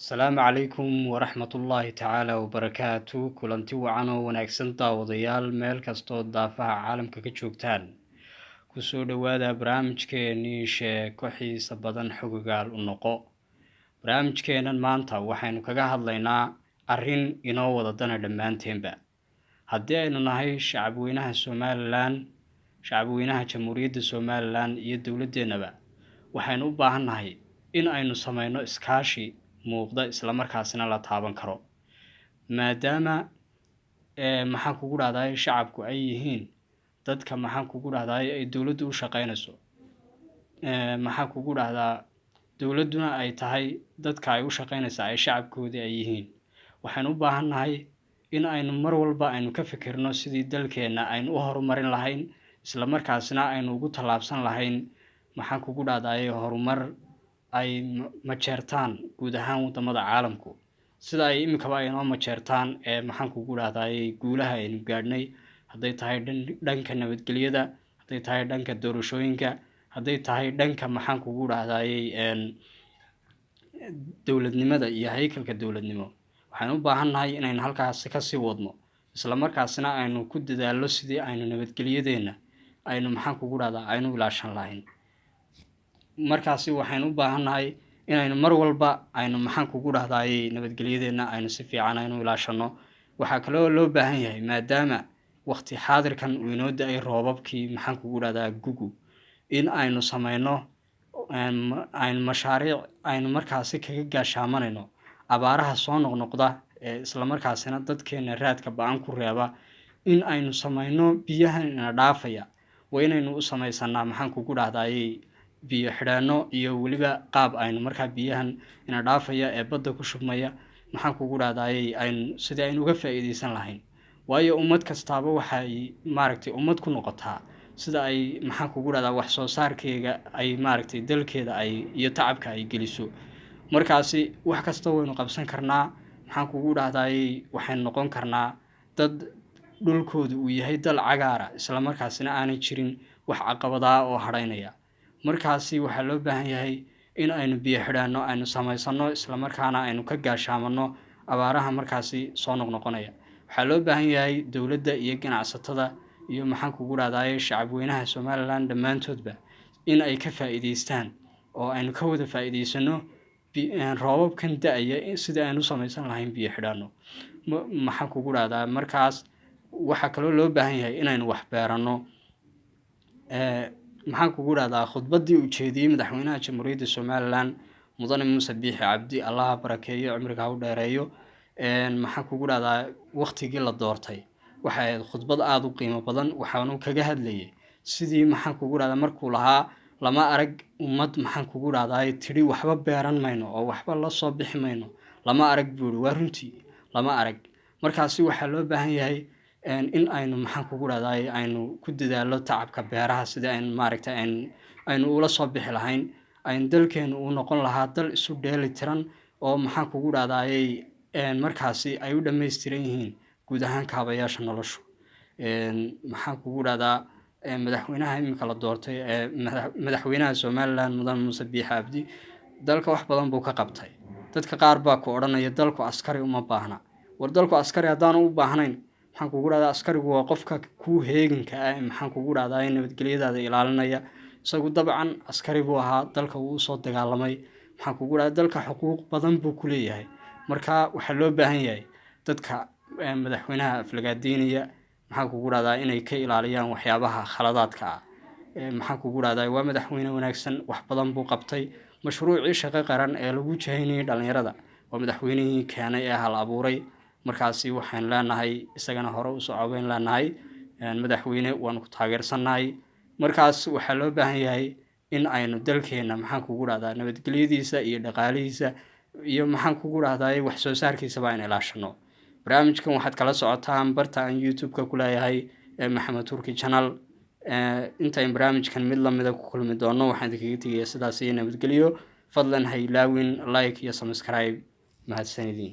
Asalaamu calaykum waraxmatullaahi tacaala wabarakaatu kulanti wacan oo wanaagsan daawadayaal meel kastoo daafaha caalamka ka joogtaan kusoo dhowaada barnaamijkeenii sheeko xiisa badan xogogaal u noqo barnaamijkeenan maanta waxaynu kaga hadlaynaa arrin inoo wada dana dhammaanteenba haddii aynu nahay shacabweynaha somalilan shacabweynaha jamhuuriyadda somalilan iyo dowladeennaba waxaynu u baahannahay in aynu sameyno iskaashi muuqda islamarkaasina la taaban karo maadaama maxaan kugu dhahday shacabku ay yihiin dadka maxaan kugu dhahday ay dowladdu u shaqeynayso maxaan kugu dhahdaa dowladduna ay tahay dadka ay u shaqeynaysa ay shacabkoodii ay yihiin waxaynu u baahannahay in aynu mar walba aynu ka fikirno sidii dalkeenna aynu u horumarin lahayn islamarkaasina aynu ugu tallaabsan lahayn maxaan kugu dhahday horumar ay majeertaan guud ahaan wadamada caalamku sida ay imikaba ay inoo majeertaan maxaan kugu dhahday guulaha aynu gaadhnay hadday tahay dhanka nabadgelyada hadday tahay dhanka doorashooyinka hadday tahay dhanka maxaan kugu dhahday dowladnimada iyo haykalka dowladnimo waxaynu u baahannahay inaynu halkaasi kasii wadno islamarkaasina aynu ku dadaallo sidii aynu nabadgelyadeenna aynu maxaan kugu dhahdaa aynu ilaashan lahayn markaasi waxaynu u baahannahay inaynu mar walba aynu maxaan kugu dhahday nabadgelyadeenna aynu si fiican aynu ilaashano waxaa kaloo loo baahan yahay maadaama waqti xaadirkan uu inoo da-ay roobabkii maxaan kugu dhahdaa gugu in aynu sameyno aynu mashaariic aynu markaasi kaga gaashaamanayno abaaraha soo noqnoqda islamarkaasina dadkeena raadka ba-an ku reeba in aynu sameyno biyahan ina dhaafaya waa inaynu u sameysanaa maxaan kugu dhahday biyo xidhaano iyo weliba qaab aynu markaa biyahan ina dhaafaya ee badda ku shubmaya maxaan kugu dhahday aynu sidii aynu uga faa-iideysan lahayn waayo ummad kastaaba waxay maaragtay ummad ku noqotaa sida ay maxaan kugu dhahdaa wax soo saarkeega ay maaragtay dalkeeda ay iyo tacabka ay geliso markaasi wax kasta waynu qabsan karnaa maxaan kugu dhahday waxaynu noqon karnaa dad dhulkooda uu yahay dal cagaara islamarkaasina aanay jirin wax caqabadaa oo hadhaynaya markaasi waxaa loo baahan yahay in aynu biyo xidhaano aynu samaysano islamarkaana aynu ka gaashaamano abaaraha markaasi soo noqnoqonaya waxaa loo baahan yahay dowladda iyo ganacsatada iyo maxaan kugu dhahday shacabweynaha somalilan dhammaantoodba in ay ka faa-iideystaan oo aynu ka wada faa-iideysano roobabkan da-aya sidii aynu u samaysan lahayn biyo xidhaano maxaan kugu dhahdaa markaas waxaa kaloo loo baahan yahay inaynu wax beerano maxaan kugu dhahdaa khudbaddii uu jeediyey madaxweynaha jamhuuriyadda somalilan mudane muuse biixi cabdi allaha barakeeyo cimriga ha u dheereeyo maxaan kugu dhahdaa waqtigii la doortay waxay ahayd khudbad aada u qiimo badan waxaanu kaga hadlayay sidii maxaan kugu dhahdaa markuu lahaa lama arag ummad maxaan kugu dhahday tidhi waxba beeran mayno oo waxba la soo bixi mayno lama arag buuri waa runtii lama arag markaasi waxaa loo baahan yahay in aynu maxaan kugu dhahday aynu ku dadaalo tacabka beeraha sidii aynu maaragtay aynu ula soo bixi lahayn aynu dalkeenu uu noqon lahaa dal isu dheeli tiran oo maxaan kugu dhahday markaasi ay u dhammaystiran yihiin guud ahaan kaabayaasha noloshu maxaan kugu dhahdaa madaxweynaha iminka la doortay madaxweynaha somalilan mudane muuse biixi cabdi dalka wax badan buu ka qabtay dadka qaar baa ku odhanaya dalku askari uma baahna war dalku askari haddaanu u baahnayn maxaan kugu dhahdaa askarigu waa qofka kuu heeganka ah maxaan kugu dhahdaa nabadgelyadaada ilaalinaya isagu dabcan askari buu ahaa dalka wuu usoo dagaalamay maxaan kugu dhahdaa dalka xuquuq badan buu ku leeyahay marka waxaa loo baahan yahay dadka madaxweynaha aflagaadeynaya maxaan kugu dhahdaa inay ka ilaaliyaan waxyaabaha khaladaadka ah maxaan kugu dhahdaa waa madaxweyne wanaagsan wax badan buu qabtay mashruucii shaqo qaran ee lagu jahaynayay dhalinyarada waa madaxweynihii keenay ee hal abuuray markaasi waxaan leenahay isagana hore usoo cobeyn leenahay madaxweyne waanu ku taageersannahay markaas waxaa loo baahan yahay in aynu dalkeena maxaan kugu dhahdaa nabadgelyadiisa iyo dhaqaalihiisa iyo maxaan kugu dhahday wax soo saarkiisaba aynu ilaashano barnaamijkan waxaad kala socotaan barta aan youtube-ka ku leeyahay ee maxamed turki channel intayn barnaamijkan mid lamida ku kulmi doono waxaan idinkaga tegaya sidaas iyo nabadgelyo fadlan ha ilaawin like iyo subscribe mahadsanidin